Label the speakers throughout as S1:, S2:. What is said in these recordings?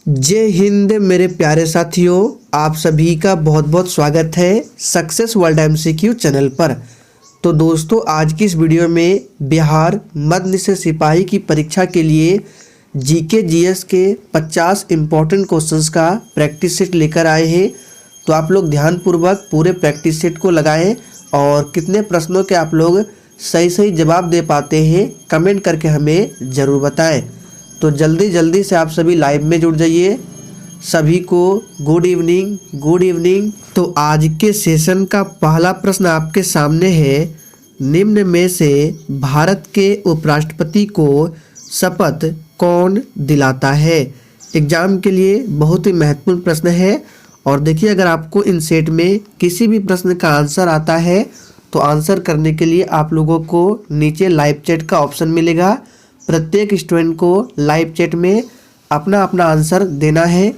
S1: जय हिंद मेरे प्यारे साथियों, आप सभी का बहुत बहुत स्वागत है सक्सेस वर्ल्ड एमसीक्यू चैनल पर। तो दोस्तों, आज की इस वीडियो में बिहार मध्य से सिपाही की परीक्षा के लिए जीके जीएस के 50 इम्पोर्टेंट क्वेश्चंस का प्रैक्टिस सेट लेकर आए हैं। तो आप लोग ध्यानपूर्वक पूरे प्रैक्टिस सेट को लगाएं और कितने प्रश्नों के आप लोग सही सही जवाब दे पाते हैं कमेंट करके हमें ज़रूर बताएं। तो जल्दी से आप सभी लाइव में जुड़ जाइए। सभी को गुड इवनिंग। तो आज के सेशन का पहला प्रश्न आपके सामने है, निम्न में से भारत के उपराष्ट्रपति को शपथ कौन दिलाता है। एग्जाम के लिए बहुत ही महत्वपूर्ण प्रश्न है। और देखिए, अगर आपको इन सेट में किसी भी प्रश्न का आंसर आता है तो आंसर करने के लिए आप लोगों को नीचे लाइव चैट का ऑप्शन मिलेगा। प्रत्येक स्टूडेंट को लाइव चैट में अपना अपना आंसर देना है।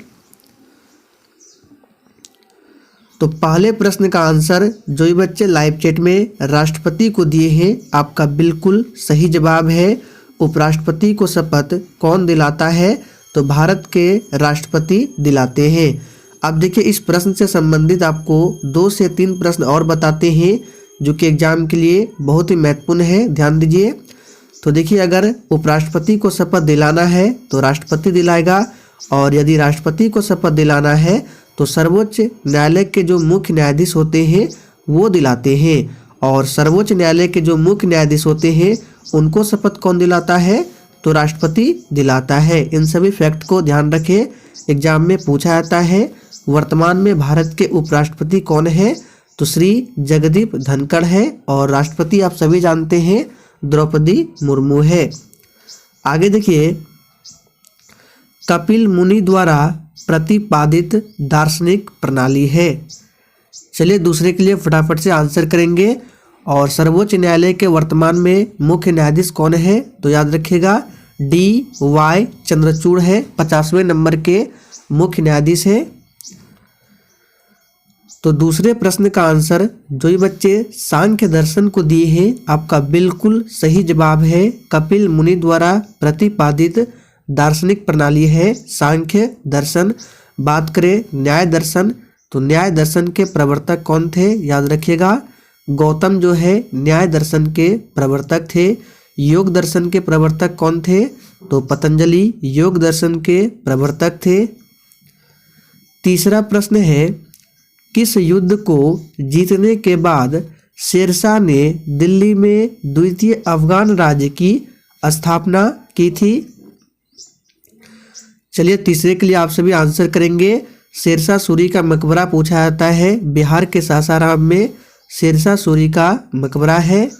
S1: तो पहले प्रश्न का आंसर जो भी बच्चे लाइव चैट में राष्ट्रपति को दिए हैं, आपका बिल्कुल सही जवाब है। उपराष्ट्रपति को शपथ कौन दिलाता है, तो भारत के राष्ट्रपति दिलाते हैं। अब देखिए, इस प्रश्न से संबंधित आपको 2 से 3 प्रश्न और बताते हैं जो कि एग्जाम के लिए बहुत ही महत्वपूर्ण है। ध्यान दीजिए। तो देखिए, अगर उपराष्ट्रपति को शपथ दिलाना है तो राष्ट्रपति दिलाएगा, और यदि राष्ट्रपति को शपथ दिलाना है तो सर्वोच्च न्यायालय के जो मुख्य न्यायाधीश होते हैं वो दिलाते हैं। और सर्वोच्च न्यायालय के जो मुख्य न्यायाधीश होते हैं उनको शपथ कौन दिलाता है, तो राष्ट्रपति दिलाता है। इन सभी फैक्ट को ध्यान रखें, एग्जाम में पूछा जाता है। वर्तमान में भारत के उपराष्ट्रपति कौन है, तो श्री जगदीप धनखड़ है। और राष्ट्रपति आप सभी जानते हैं द्रौपदी मुर्मू है। आगे देखिए, कपिल मुनि द्वारा प्रतिपादित दार्शनिक प्रणाली है। चलिए दूसरे के लिए फटाफट से आंसर करेंगे। और सर्वोच्च न्यायालय के वर्तमान में मुख्य न्यायाधीश कौन है, तो याद रखिएगा DY चंद्रचूड़ है, 50वें नंबर के मुख्य न्यायाधीश है। तो दूसरे प्रश्न का आंसर जो ये बच्चे सांख्य दर्शन को दिए हैं, आपका बिल्कुल सही जवाब है। कपिल मुनि द्वारा प्रतिपादित दार्शनिक प्रणाली है सांख्य दर्शन। बात करें न्याय दर्शन, तो न्याय दर्शन के प्रवर्तक कौन थे, याद रखिएगा गौतम जो है न्याय दर्शन के प्रवर्तक थे। योग दर्शन के प्रवर्तक कौन थे, तो पतंजलि योग दर्शन के प्रवर्तक थे। तीसरा प्रश्न है, किस युद्ध को जीतने के बाद शेरशाह ने दिल्ली में द्वितीय अफगान राज्य की स्थापना की थी। चलिए तीसरे के लिए आप सभी आंसर करेंगे। शेरशाह सूरी का मकबरा पूछा जाता है। बिहार के सासाराम में शेरशाह सूरी का मकबरा है।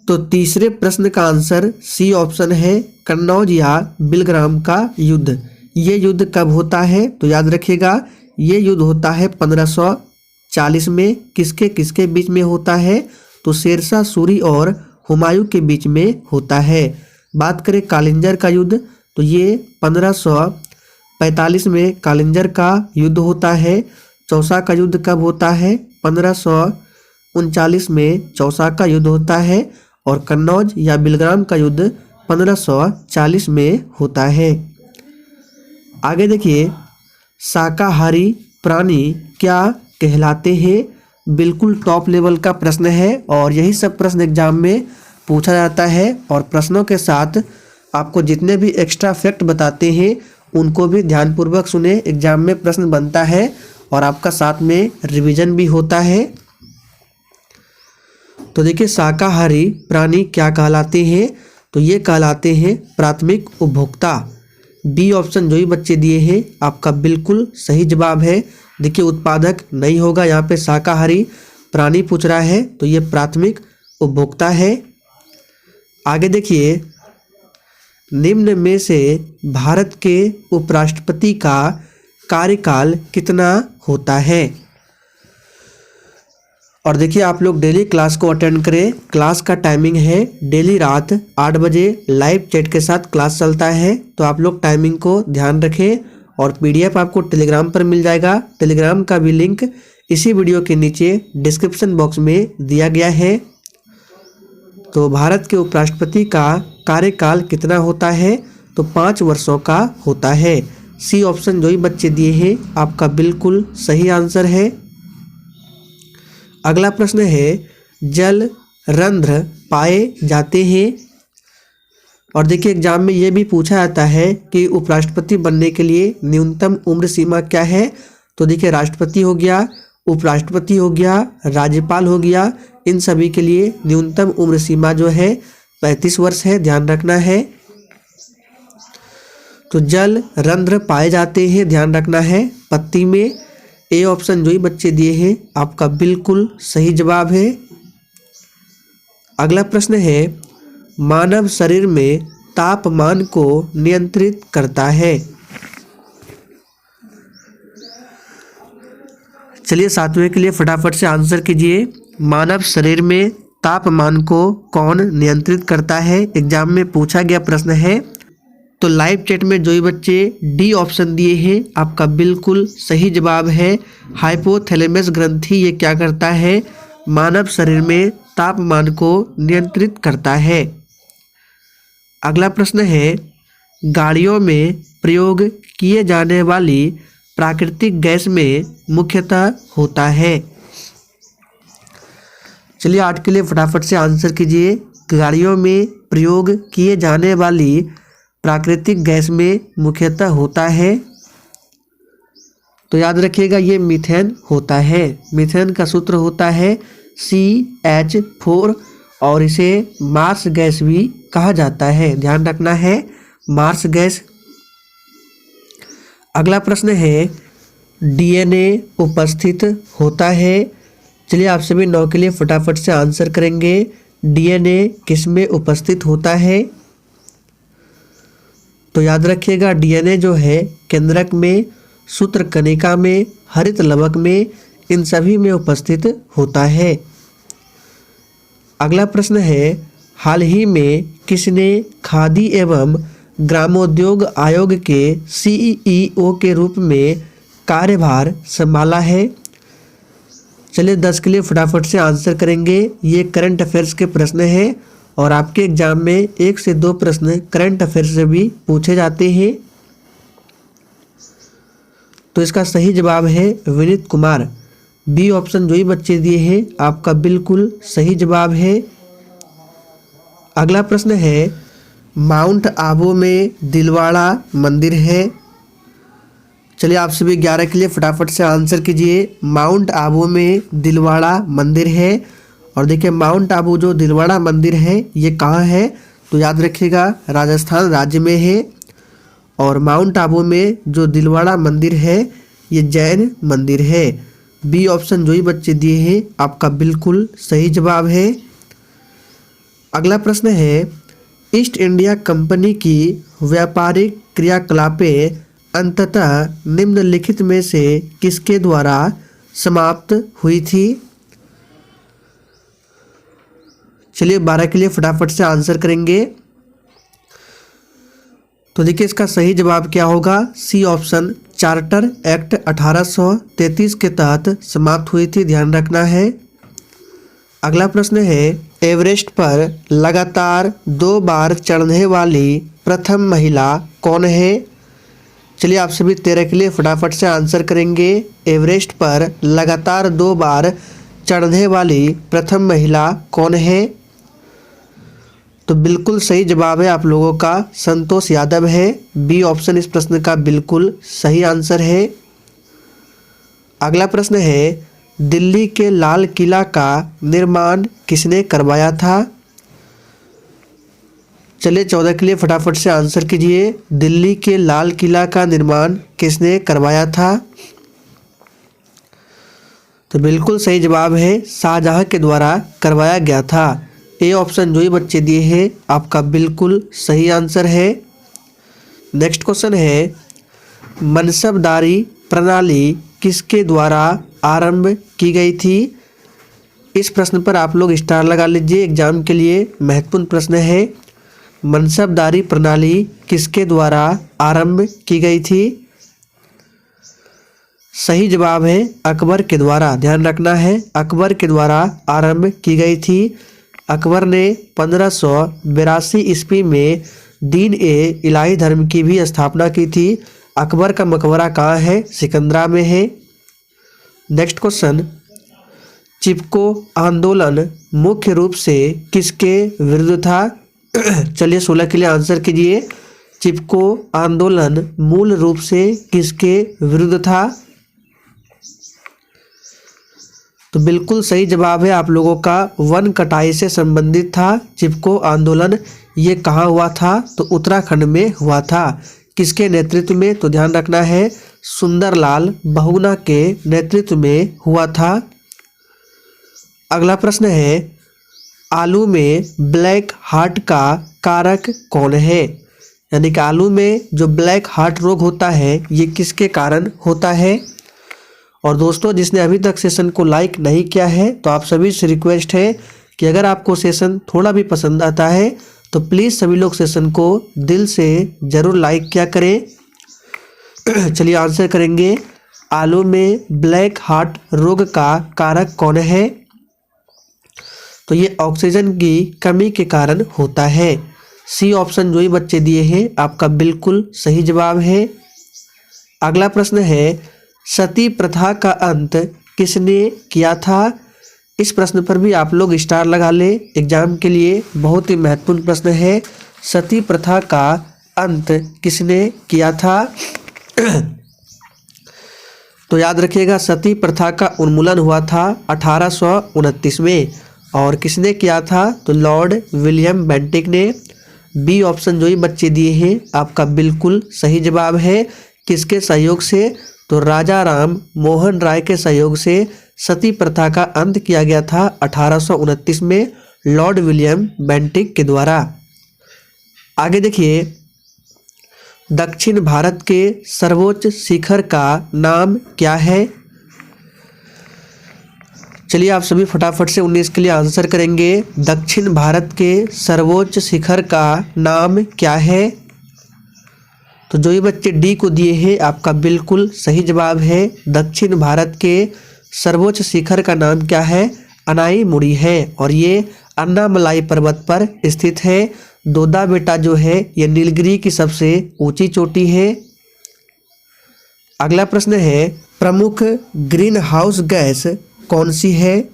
S1: तो तीसरे प्रश्न का आंसर सी ऑप्शन है, कन्नौज या बिलग्राम का युद्ध। ये युद्ध कब होता है, तो याद रखिएगा ये युद्ध होता है 1540 में। किसके किसके बीच में होता है, तो शेरशाह सूरी और हुमायूं के बीच में होता है। बात करें कालिंजर का युद्ध, तो ये 1545 में कालिंजर का युद्ध होता है। चौसा का युद्ध कब होता है, 1539 में चौसा का युद्ध होता है। और कन्नौज या बिलग्राम का युद्ध 1540 में होता है। आगे देखिए, शाकाहारी प्राणी क्या कहलाते हैं। बिल्कुल टॉप लेवल का प्रश्न है और यही सब प्रश्न एग्जाम में पूछा जाता है। और प्रश्नों के साथ आपको जितने भी एक्स्ट्रा फैक्ट बताते हैं उनको भी ध्यानपूर्वक सुने। एग्जाम में प्रश्न बनता है और आपका साथ में रिवीजन भी होता है। तो देखिए, शाकाहारी प्राणी क्या कहलाते हैं, तो ये कहलाते हैं प्राथमिक उपभोक्ता। बी ऑप्शन जो ही बच्चे दिए हैं, आपका बिल्कुल सही जवाब है। देखिए, उत्पादक नहीं होगा, यहाँ पे शाकाहारी प्राणी पूछ रहा है, तो ये प्राथमिक उपभोक्ता है। आगे देखिए, निम्न में से भारत के उपराष्ट्रपति का कार्यकाल कितना होता है। और देखिए, आप लोग डेली क्लास को अटेंड करें। क्लास का टाइमिंग है डेली रात 8 बजे लाइव चैट के साथ क्लास चलता है। तो आप लोग टाइमिंग को ध्यान रखें। और PDF आपको टेलीग्राम पर मिल जाएगा। टेलीग्राम का भी लिंक इसी वीडियो के नीचे डिस्क्रिप्शन बॉक्स में दिया गया है। तो भारत के उपराष्ट्रपति का कार्यकाल कितना होता है, तो 5 वर्षों का होता है। सी ऑप्शन जो ही बच्चे दिए हैं आपका बिल्कुल सही आंसर है। अगला प्रश्न है जल रंध्र पाए जाते हैं। और देखिए एग्जाम में ये भी पूछा जाता है कि उपराष्ट्रपति बनने के लिए न्यूनतम उम्र सीमा क्या है। तो देखिए राष्ट्रपति हो गया, उपराष्ट्रपति हो गया, राज्यपाल हो गया, इन सभी के लिए न्यूनतम उम्र सीमा जो है 35 वर्ष है, ध्यान रखना है। तो जल रंध्र पाए जाते हैं, ध्यान रखना है पत्ती में। ए ऑप्शन जो ही बच्चे दिए हैं आपका बिल्कुल सही जवाब है। अगला प्रश्न है मानव शरीर में तापमान को नियंत्रित करता है। चलिए सातवें के लिए फटाफट से आंसर कीजिए। मानव शरीर में तापमान को कौन नियंत्रित करता है, एग्जाम में पूछा गया प्रश्न है। तो लाइव चैट में जो ही बच्चे डी ऑप्शन दिए हैं आपका बिल्कुल सही जवाब है। हाइपोथैलेमस ग्रंथि ये क्या करता है, मानव शरीर में तापमान को नियंत्रित करता है। अगला प्रश्न है गाड़ियों में प्रयोग किए जाने वाली प्राकृतिक गैस में मुख्यतः होता है। चलिए आज के लिए फटाफट से आंसर कीजिए। गाड़ियों में प्रयोग किए जाने वाली प्राकृतिक गैस में मुख्यतः होता है। तो याद रखिएगा ये मीथेन होता है। मीथेन का सूत्र होता है CH4 और इसे मार्स गैस भी कहा जाता है, ध्यान रखना है मार्स गैस। अगला प्रश्न है DNA उपस्थित होता है। चलिए आप सभी 9 के लिए फटाफट से आंसर करेंगे। DNA किस में उपस्थित होता है। तो याद रखिएगा DNA जो है केंद्रक में, सूत्रकणिका में, हरित लवक में, इन सभी में उपस्थित होता है। अगला प्रश्न है हाल ही में किसने खादी एवं ग्रामोद्योग आयोग के CEO के रूप में कार्यभार संभाला है। चलिए 10 के लिए फटाफट से आंसर करेंगे। ये करंट अफेयर्स के प्रश्न हैं और आपके एग्जाम में 1 से 2 प्रश्न करंट अफेयर्स से भी पूछे जाते हैं। तो इसका सही जवाब है विनीत कुमार। बी ऑप्शन जो ही बच्चे दिए हैं आपका बिल्कुल सही जवाब है। अगला प्रश्न है माउंट आबू में दिलवाड़ा मंदिर है। चलिए आप सभी 11 के लिए फटाफट से आंसर कीजिए। माउंट आबू में दिलवाड़ा मंदिर है। और देखिए माउंट आबू जो दिलवाड़ा मंदिर है ये कहाँ है, तो याद रखिएगा राजस्थान राज्य में है। और माउंट आबू में जो दिलवाड़ा मंदिर है ये जैन मंदिर है। बी ऑप्शन जो ही बच्चे दिए हैं आपका बिल्कुल सही जवाब है। अगला प्रश्न है ईस्ट इंडिया कंपनी की व्यापारिक क्रियाकलापें अंततः निम्नलिखित में से किसके द्वारा समाप्त हुई थी। चलिए 12 के लिए फटाफट से आंसर करेंगे। तो देखिए इसका सही जवाब क्या होगा, सी ऑप्शन चार्टर एक्ट 1833 के तहत समाप्त हुई थी, ध्यान रखना है। अगला प्रश्न है एवरेस्ट पर लगातार 2 बार चढ़ने वाली प्रथम महिला कौन है। चलिए आप सभी 13 के लिए फटाफट से आंसर करेंगे। एवरेस्ट पर लगातार 2 बार चढ़ने वाली प्रथम महिला कौन है। तो बिल्कुल सही जवाब है आप लोगों का संतोष यादव है। बी ऑप्शन इस प्रश्न का बिल्कुल सही आंसर है। अगला प्रश्न है दिल्ली के लाल किला का निर्माण किसने करवाया था। चलिए 14 के लिए फटाफट से आंसर कीजिए। दिल्ली के लाल किला का निर्माण किसने करवाया था। तो बिल्कुल सही जवाब है शाहजहां के द्वारा करवाया गया था। ए ऑप्शन जो ही बच्चे दिए हैं आपका बिल्कुल सही आंसर है। नेक्स्ट क्वेश्चन है मनसबदारी प्रणाली किसके द्वारा आरंभ की गई थी। इस प्रश्न पर आप लोग स्टार लगा लीजिए, एग्जाम के लिए महत्वपूर्ण प्रश्न है। मनसबदारी प्रणाली किसके द्वारा आरंभ की गई थी। सही जवाब है अकबर के द्वारा, ध्यान रखना है अकबर के द्वारा आरंभ की गई थी। अकबर ने 1582 ईस्वी में दीन ए इलाही धर्म की भी स्थापना की थी। अकबर का मकबरा कहाँ है? सिकंदरा में है। नेक्स्ट क्वेश्चन, चिपको आंदोलन मुख्य रूप से किसके विरुद्ध था? चलिए 16 के लिए आंसर कीजिए। चिपको आंदोलन मूल रूप से किसके विरुद्ध था? तो बिल्कुल सही जवाब है आप लोगों का, वन कटाई से संबंधित था चिपको आंदोलन। ये कहाँ हुआ था? तो उत्तराखंड में हुआ था। किसके नेतृत्व में? तो ध्यान रखना है, सुंदरलाल बहुगुणा के नेतृत्व में हुआ था। अगला प्रश्न है, आलू में ब्लैक हार्ट का कारक कौन है? यानी कि आलू में जो ब्लैक हार्ट रोग होता है ये किसके कारण होता है? और दोस्तों, जिसने अभी तक सेशन को लाइक नहीं किया है तो आप सभी से रिक्वेस्ट है कि अगर आपको सेशन थोड़ा भी पसंद आता है तो प्लीज़ सभी लोग सेशन को दिल से ज़रूर लाइक किया करें। चलिए आंसर करेंगे, आलू में ब्लैक हार्ट रोग का कारक कौन है? तो ये ऑक्सीजन की कमी के कारण होता है। सी ऑप्शन जो ही बच्चे दिए हैं आपका बिल्कुल सही जवाब है। अगला प्रश्न है, सती प्रथा का अंत किसने किया था? इस प्रश्न पर भी आप लोग स्टार लगा ले, एग्जाम के लिए बहुत ही महत्वपूर्ण प्रश्न है। सती प्रथा का अंत किसने किया था? तो याद रखिएगा, सती प्रथा का उन्मूलन हुआ था 1829 में। और किसने किया था? तो लॉर्ड विलियम बेंटिक ने। बी ऑप्शन जो ही बच्चे दिए हैं आपका बिल्कुल सही जवाब है। किसके सहयोग से? तो राजा राम मोहन राय के सहयोग से सती प्रथा का अंत किया गया था 1829 में लॉर्ड विलियम बेंटिक के द्वारा। आगे देखिए, दक्षिण भारत के सर्वोच्च शिखर का नाम क्या है? चलिए आप सभी फटाफट से 19 के लिए आंसर करेंगे। दक्षिण भारत के सर्वोच्च शिखर का नाम क्या है? तो जो ये बच्चे डी को दिए हैं आपका बिल्कुल सही जवाब है। दक्षिण भारत के सर्वोच्च शिखर का नाम क्या है? अनाईमुड़ी है और ये अन्नामलाई पर्वत पर स्थित है। दोदा बेटा जो है ये नीलगिरी की सबसे ऊंची चोटी है। अगला प्रश्न है, प्रमुख ग्रीन हाउस गैस कौन सी है?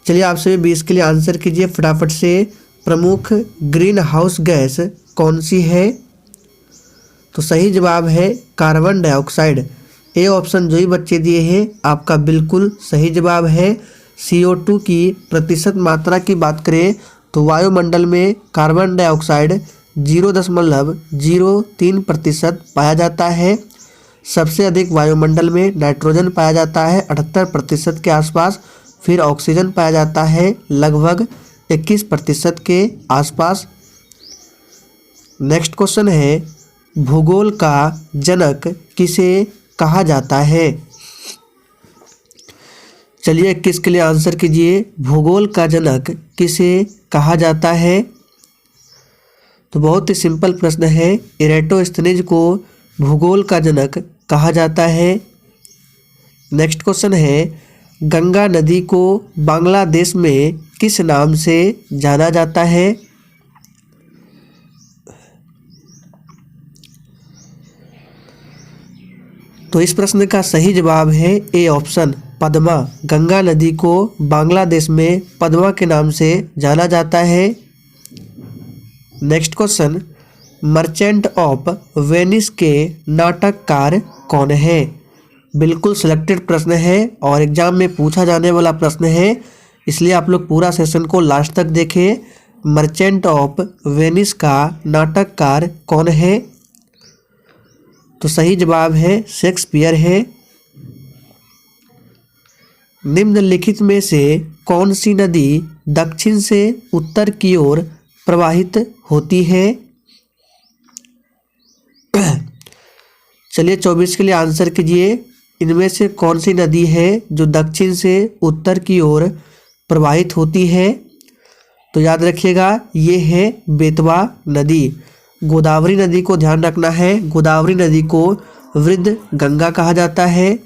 S1: चलिए आप सभी 20 के लिए आंसर कीजिए फटाफट से। प्रमुख ग्रीन हाउस गैस कौन सी है? तो सही जवाब है कार्बन डाइऑक्साइड। ए ऑप्शन जो ही बच्चे दिए हैं आपका बिल्कुल सही जवाब है। CO2 की प्रतिशत मात्रा की बात करें तो वायुमंडल में कार्बन डाइऑक्साइड 0.03% पाया जाता है। सबसे अधिक वायुमंडल में नाइट्रोजन पाया जाता है 78% के आसपास। फिर ऑक्सीजन पाया जाता है लगभग 21% के आसपास। नेक्स्ट क्वेश्चन है, भूगोल का जनक किसे कहा जाता है? चलिए 21 के लिए आंसर कीजिए। भूगोल का जनक किसे कहा जाता है? तो बहुत ही सिंपल प्रश्न है, इरेटोस्थनीज को भूगोल का जनक कहा जाता है। नेक्स्ट क्वेश्चन है, गंगा नदी को बांग्लादेश में किस नाम से जाना जाता है? तो इस प्रश्न का सही जवाब है ए ऑप्शन पद्मा। गंगा नदी को बांग्लादेश में पद्मा के नाम से जाना जाता है। Next question, merchant of Venice के नाटककार कौन है? बिल्कुल सिलेक्टेड प्रश्न है और एग्जाम में पूछा जाने वाला प्रश्न है, इसलिए आप लोग पूरा सेशन को लास्ट तक देखें। मर्चेंट ऑफ वेनिस का नाटककार कौन है? तो सही जवाब है शेक्सपियर है। निम्नलिखित में से कौन सी नदी दक्षिण से उत्तर की ओर प्रवाहित होती है? चलिए 24 के लिए आंसर कीजिए। इनमें से कौन सी नदी है जो दक्षिण से उत्तर की ओर प्रवाहित होती है? तो याद रखिएगा ये है बेतवा नदी। गोदावरी नदी को ध्यान रखना है, गोदावरी नदी को वृद्ध गंगा कहा जाता है।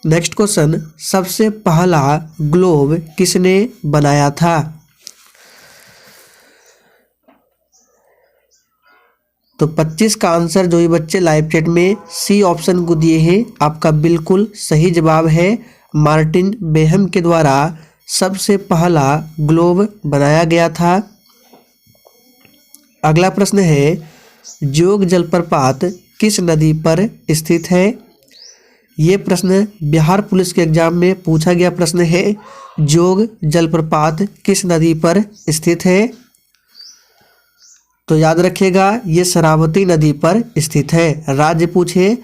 S1: नेक्स्ट क्वेश्चन, सबसे पहला ग्लोब किसने बनाया था? तो 25 का आंसर जो ये बच्चे लाइव चैट में सी ऑप्शन को दिए हैं आपका बिल्कुल सही जवाब है। मार्टिन बेहम के द्वारा सबसे पहला ग्लोब बनाया गया था। अगला प्रश्न है जोग जलप्रपात किस नदी पर स्थित है। ये प्रश्न बिहार पुलिस के एग्जाम में पूछा गया प्रश्न है। जोग जलप्रपात किस नदी पर स्थित है। तो याद रखिएगा ये शरावती नदी पर स्थित है। राज्य पूछे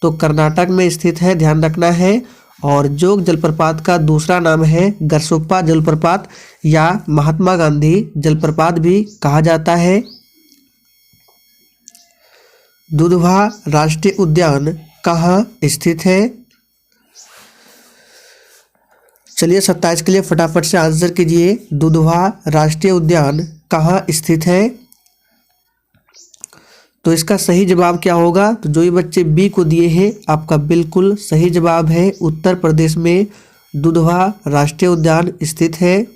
S1: तो कर्नाटक में स्थित है, ध्यान रखना है। और जोग जलप्रपात का दूसरा नाम है गरसोप्पा जलप्रपात या महात्मा गांधी जलप्रपात भी कहा जाता है। दुधवा राष्ट्रीय उद्यान कहाँ स्थित है। चलिए 27 के लिए फटाफट से आंसर कीजिए। दुधवा राष्ट्रीय उद्यान कहाँ स्थित है। तो इसका सही जवाब क्या होगा। तो जो ये बच्चे बी को दिए हैं आपका बिल्कुल सही जवाब है। उत्तर प्रदेश में दुधवा राष्ट्रीय उद्यान स्थित है।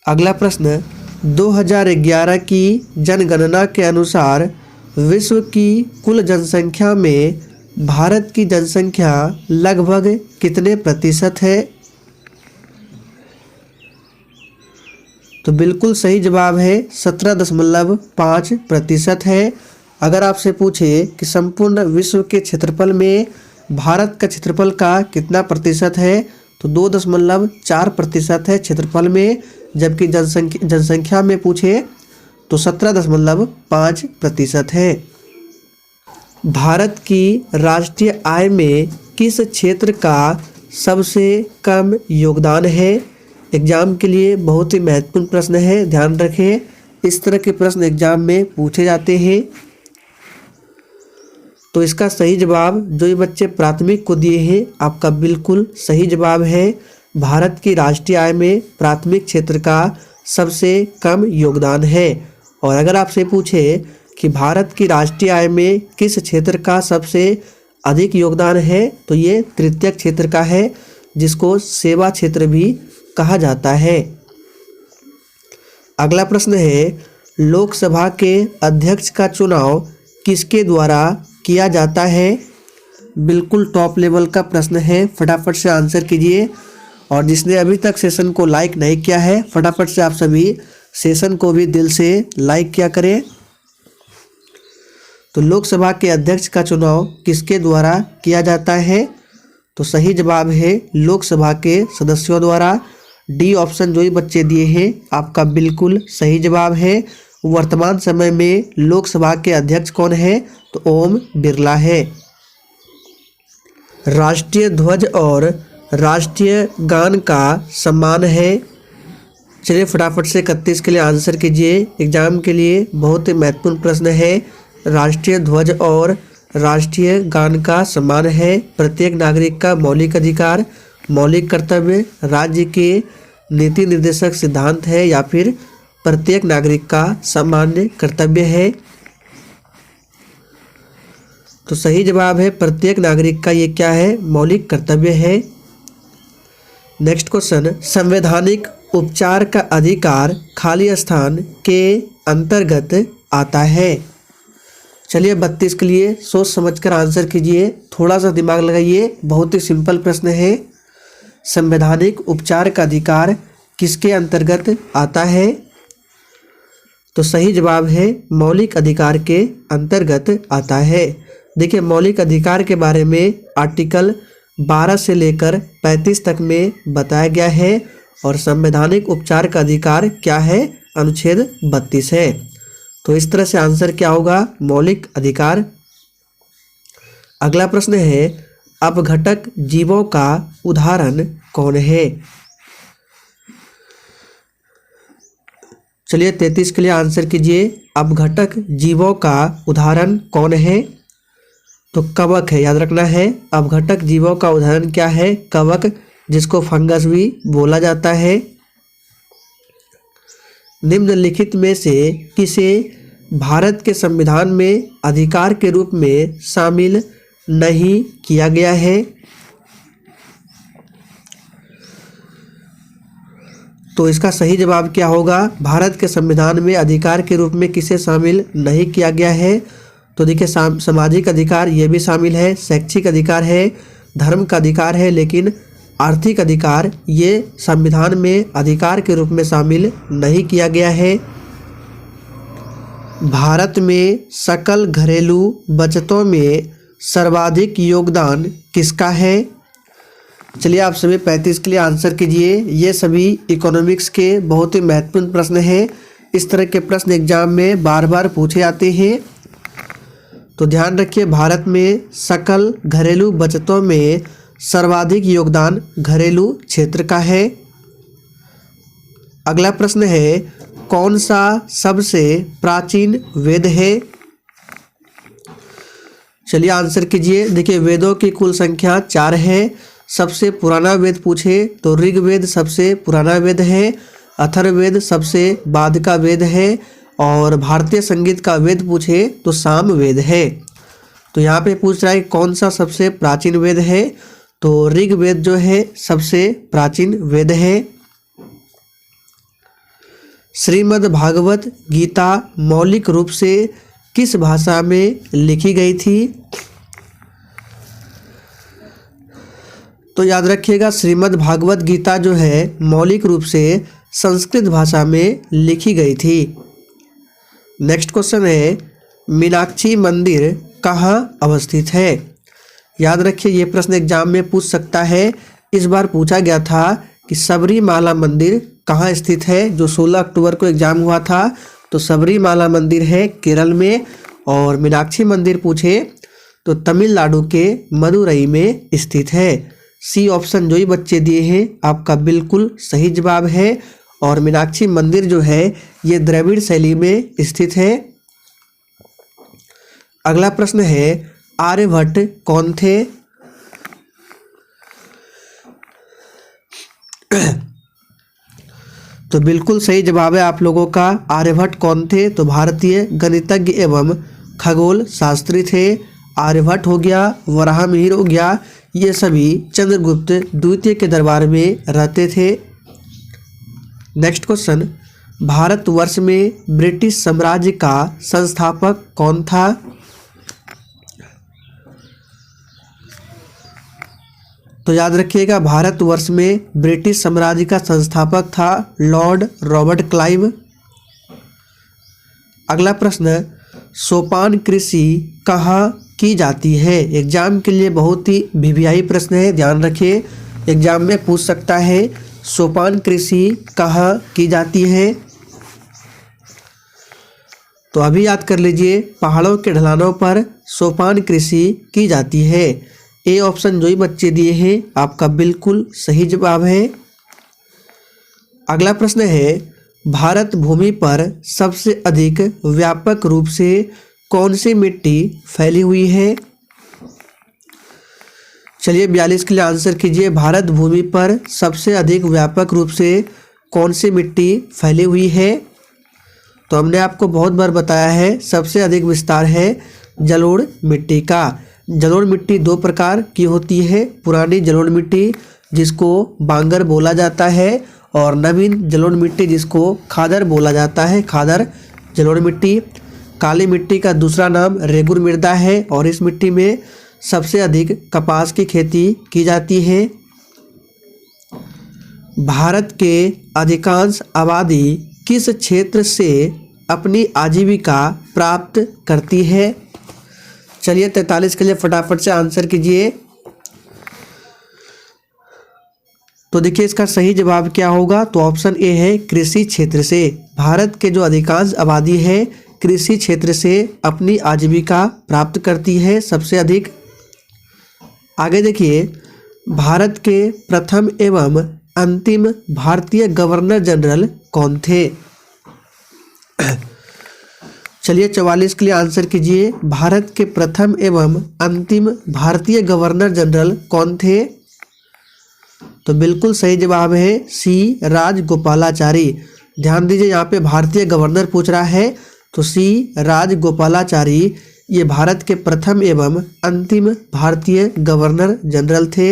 S1: अगला प्रश्न 2011 की जनगणना के अनुसार विश्व की कुल जनसंख्या में भारत की जनसंख्या लगभग कितने प्रतिशत है। तो बिल्कुल सही जवाब है 17.5% है। अगर आपसे पूछे कि संपूर्ण विश्व के क्षेत्रफल में भारत का क्षेत्रफल का कितना प्रतिशत है तो 2.4% है क्षेत्रफल में, जबकि जनसंख्या में पूछे तो 17.5% है। भारत की राष्ट्रीय आय में किस क्षेत्र का सबसे कम योगदान है। एग्जाम के लिए बहुत ही महत्वपूर्ण प्रश्न है, ध्यान रखें। इस तरह के प्रश्न एग्जाम में पूछे जाते हैं। तो इसका सही जवाब जो ये बच्चे प्राथमिक को दिए हैं आपका बिल्कुल सही जवाब है। भारत की राष्ट्रीय आय में प्राथमिक क्षेत्र का सबसे कम योगदान है। और अगर आपसे पूछे कि भारत की राष्ट्रीय आय में किस क्षेत्र का सबसे अधिक योगदान है तो ये तृतीयक क्षेत्र का है, जिसको सेवा क्षेत्र भी कहा जाता है। अगला प्रश्न है लोकसभा के अध्यक्ष का चुनाव किसके द्वारा किया जाता है। बिल्कुल टॉप लेवल का प्रश्न है, फटाफट से आंसर कीजिए। और जिसने अभी तक सेशन को लाइक नहीं किया है फटाफट से आप सभी सेशन को भी दिल से लाइक किया करें। तो लोकसभा के अध्यक्ष का चुनाव किसके द्वारा किया जाता है। तो सही जवाब है लोकसभा के सदस्यों द्वारा। डी ऑप्शन जो ही बच्चे दिए हैं आपका बिल्कुल सही जवाब है। वर्तमान समय में लोकसभा के अध्यक्ष कौन है तो ओम बिरला है। राष्ट्रीय ध्वज और राष्ट्रीय गान का सम्मान है। चलिए फटाफट से 31 के लिए आंसर कीजिए। एग्जाम के लिए बहुत ही महत्वपूर्ण प्रश्न है। राष्ट्रीय ध्वज और राष्ट्रीय गान का सम्मान है प्रत्येक नागरिक का मौलिक अधिकार, मौलिक कर्तव्य, राज्य के नीति निर्देशक सिद्धांत है या फिर प्रत्येक नागरिक का सामान्य कर्तव्य है। तो सही जवाब है प्रत्येक नागरिक का ये क्या है मौलिक कर्तव्य है। नेक्स्ट क्वेश्चन संवैधानिक उपचार का अधिकार खाली स्थान के अंतर्गत आता है। चलिए 32 के लिए सोच समझकर आंसर कीजिए, थोड़ा सा दिमाग लगाइए। बहुत ही सिंपल प्रश्न है। संवैधानिक उपचार का अधिकार किसके अंतर्गत आता है। तो सही जवाब है मौलिक अधिकार के अंतर्गत आता है। देखिए मौलिक अधिकार के बारे में आर्टिकल 12 से लेकर 35 तक में बताया गया है और संवैधानिक उपचार का अधिकार क्या है अनुच्छेद 32 है। तो इस तरह से आंसर क्या होगा मौलिक अधिकार। अगला प्रश्न है अपघटक जीवों का उदाहरण कौन है। चलिए 33 के लिए आंसर कीजिए। अपघटक जीवों का उदाहरण कौन है। तो कवक है, याद रखना है। अपघटक जीवों का उदाहरण क्या है कवक, जिसको फंगस भी बोला जाता है। निम्नलिखित में से किसे भारत के संविधान में अधिकार के रूप में शामिल नहीं किया गया है। तो इसका सही जवाब क्या होगा? भारत के संविधान में अधिकार के रूप में किसे शामिल नहीं किया गया है? तो देखिए सामाजिक अधिकार ये भी शामिल है, शैक्षिक अधिकार है, धर्म का अधिकार है, लेकिन आर्थिक अधिकार ये संविधान में अधिकार के रूप में शामिल नहीं किया गया है। भारत में सकल घरेलू बचतों में सर्वाधिक योगदान किसका है? चलिए आप सभी 35 के लिए आंसर कीजिए। ये सभी इकोनॉमिक्स के बहुत ही महत्वपूर्ण प्रश्न हैं। इस तरह के प्रश्न एग्जाम में बार बार पूछे जाते हैं, तो ध्यान रखिए। भारत में सकल घरेलू बचतों में सर्वाधिक योगदान घरेलू क्षेत्र का है। अगला प्रश्न है, कौन सा सबसे प्राचीन वेद है? चलिए आंसर कीजिए। देखिए वेदों की कुल संख्या 4 है। सबसे पुराना वेद पूछे तो ऋग्वेद सबसे पुराना वेद है, अथर्ववेद सबसे बाद का वेद है, और भारतीय संगीत का वेद पूछे तो सामवेद है। तो यहाँ पे पूछ रहा है कौन सा सबसे प्राचीन वेद है, तो ऋग्वेद जो है सबसे प्राचीन वेद है। श्रीमद् भागवत गीता मौलिक रूप से किस भाषा में लिखी गई थी? तो याद रखिएगा श्रीमद् भागवत गीता जो है मौलिक रूप से संस्कृत भाषा में लिखी गई थी। नेक्स्ट क्वेश्चन है, मीनाक्षी मंदिर कहाँ अवस्थित है? याद रखिए ये प्रश्न एग्जाम में पूछ सकता है। इस बार पूछा गया था कि सबरीमाला मंदिर कहाँ स्थित है, जो 16 अक्टूबर को एग्जाम हुआ था। तो सबरीमाला मंदिर है केरल में, और मीनाक्षी मंदिर पूछे तो तमिलनाडु के मदुरई में स्थित है। सी ऑप्शन जो ही बच्चे दिए हैं आपका बिल्कुल सही जवाब है, और मीनाक्षी मंदिर जो है ये द्रविड़ शैली में स्थित है। अगला प्रश्न है, आर्यभट्ट कौन थे? तो बिल्कुल सही जवाब है आप लोगों का। आर्यभट्ट कौन थे? तो भारतीय गणितज्ञ एवं खगोल शास्त्री थे। आर्यभट्ट हो गया, वराहमिहिर हो गया, ये सभी चंद्रगुप्त द्वितीय के दरबार में रहते थे। नेक्स्ट क्वेश्चन, भारतवर्ष में ब्रिटिश साम्राज्य का संस्थापक कौन था? तो याद रखिएगा भारतवर्ष में ब्रिटिश साम्राज्य का संस्थापक था लॉर्ड रॉबर्ट क्लाइव। अगला प्रश्न, सोपान कृषि कहाँ की जाती है? एग्जाम के लिए बहुत ही वीवीआई प्रश्न है, ध्यान रखिए। एग्जाम में पूछ सकता है सोपान कृषि कहाँ की जाती है? तो अभी याद कर लीजिए, पहाड़ों के ढलानों पर सोपान कृषि की जाती है। ए ऑप्शन जो ही बच्चे दिए हैं आपका बिल्कुल सही जवाब है। अगला प्रश्न है, भारत भूमि पर सबसे अधिक व्यापक रूप से कौन सी मिट्टी फैली हुई है? चलिए 42 के लिए आंसर कीजिए। भारत भूमि पर सबसे अधिक व्यापक रूप से कौन सी मिट्टी फैली हुई है? तो हमने आपको बहुत बार बताया है, सबसे अधिक विस्तार है जलोढ़ मिट्टी का। जलोढ़ मिट्टी 2 प्रकार की होती है, पुरानी जलोढ़ मिट्टी जिसको बांगर बोला जाता है, और नवीन जलोढ़ मिट्टी जिसको खादर बोला जाता है, खादर जलोढ़ मिट्टी। काली मिट्टी का दूसरा नाम रेगुर मृदा है, और इस मिट्टी में सबसे अधिक कपास की खेती की जाती है। भारत के अधिकांश आबादी किस क्षेत्र से अपनी आजीविका प्राप्त करती है? चलिए 43 के लिए फटाफट से आंसर कीजिए। तो देखिए इसका सही जवाब क्या होगा, तो ऑप्शन ए है कृषि क्षेत्र से। भारत के जो अधिकांश आबादी है कृषि क्षेत्र से अपनी आजीविका प्राप्त करती है सबसे अधिक। आगे देखिए, भारत के प्रथम एवं अंतिम भारतीय गवर्नर जनरल कौन थे? चलिए 44 के लिए आंसर कीजिए। भारत के प्रथम एवं अंतिम भारतीय गवर्नर जनरल कौन थे? तो बिल्कुल सही जवाब है सी राजगोपालाचारी। ध्यान दीजिए यहाँ पे भारतीय गवर्नर पूछ रहा है, तो सी राजगोपालाचारी ये भारत के प्रथम एवं अंतिम भारतीय गवर्नर जनरल थे।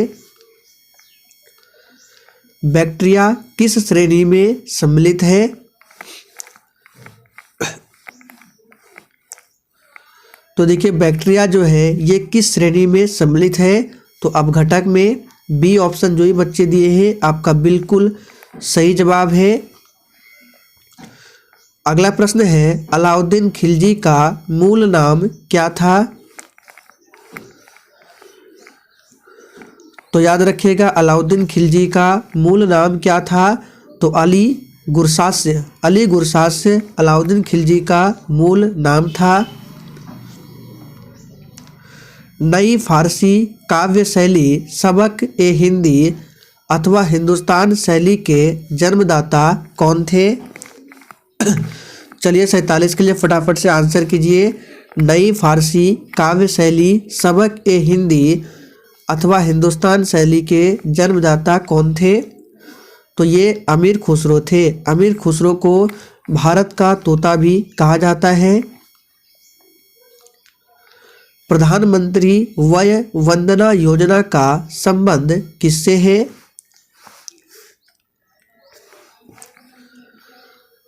S1: बैक्टीरिया किस श्रेणी में सम्मिलित है? तो देखिए बैक्टीरिया जो है ये किस श्रेणी में सम्मिलित है? तो अपघटक में। बी ऑप्शन जो ही बच्चे दिए हैं आपका बिल्कुल सही जवाब है। अगला प्रश्न है अलाउद्दीन खिलजी का मूल नाम क्या था? तो याद रखिएगा अलाउद्दीन खिलजी का मूल नाम क्या था? तो अली गुरसास्य अलाउद्दीन खिलजी का मूल नाम था। नई फारसी काव्य शैली सबक ए हिंदी अथवा हिंदुस्तान शैली के जन्मदाता कौन थे? चलिए 47 के लिए फटाफट से आंसर कीजिए। नई फारसी काव्य शैली सबक ए हिंदी अथवा हिंदुस्तान शैली के जन्मदाता कौन थे? तो ये अमीर खुसरो थे। अमीर खुसरो को भारत का तोता भी कहा जाता है। प्रधानमंत्री वय वंदना योजना का संबंध किससे है?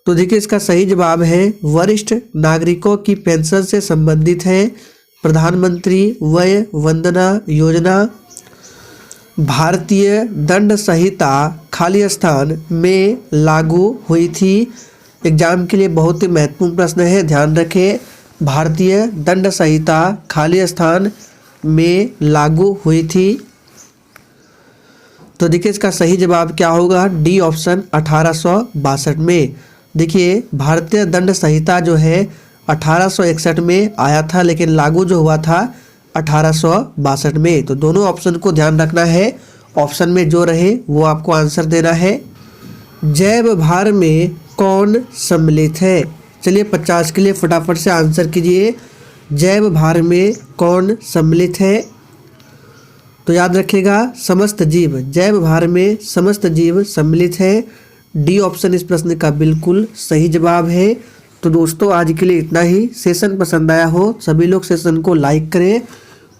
S1: तो देखिए इसका सही जवाब है वरिष्ठ नागरिकों की पेंशन से संबंधित है। प्रधानमंत्री वय वंदना योजना भारतीय दंड संहिता खाली स्थान में लागू हुई थी। एग्जाम के लिए बहुत ही महत्वपूर्ण प्रश्न है, ध्यान रखें। भारतीय दंड संहिता खाली स्थान में लागू हुई थी। तो देखिए इसका सही जवाब क्या होगा? डी ऑप्शन 1862 में। देखिए भारतीय दंड संहिता जो है 1861 में आया था लेकिन लागू जो हुआ था 1862 में। तो दोनों ऑप्शन को ध्यान रखना है, ऑप्शन में जो रहे वो आपको आंसर देना है। जैव भार में कौन सम्मिलित है? चलिए 50 के लिए फटाफट से आंसर कीजिए। जैव भार में कौन सम्मिलित है? तो याद रखिएगा समस्त जीव। जैव भार में समस्त जीव सम्मिलित है। डी ऑप्शन इस प्रश्न का बिल्कुल सही जवाब है। तो दोस्तों आज के लिए इतना ही। सेशन पसंद आया हो सभी लोग सेशन को लाइक करें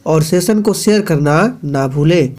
S1: और सेशन को शेयर करना ना भूलें।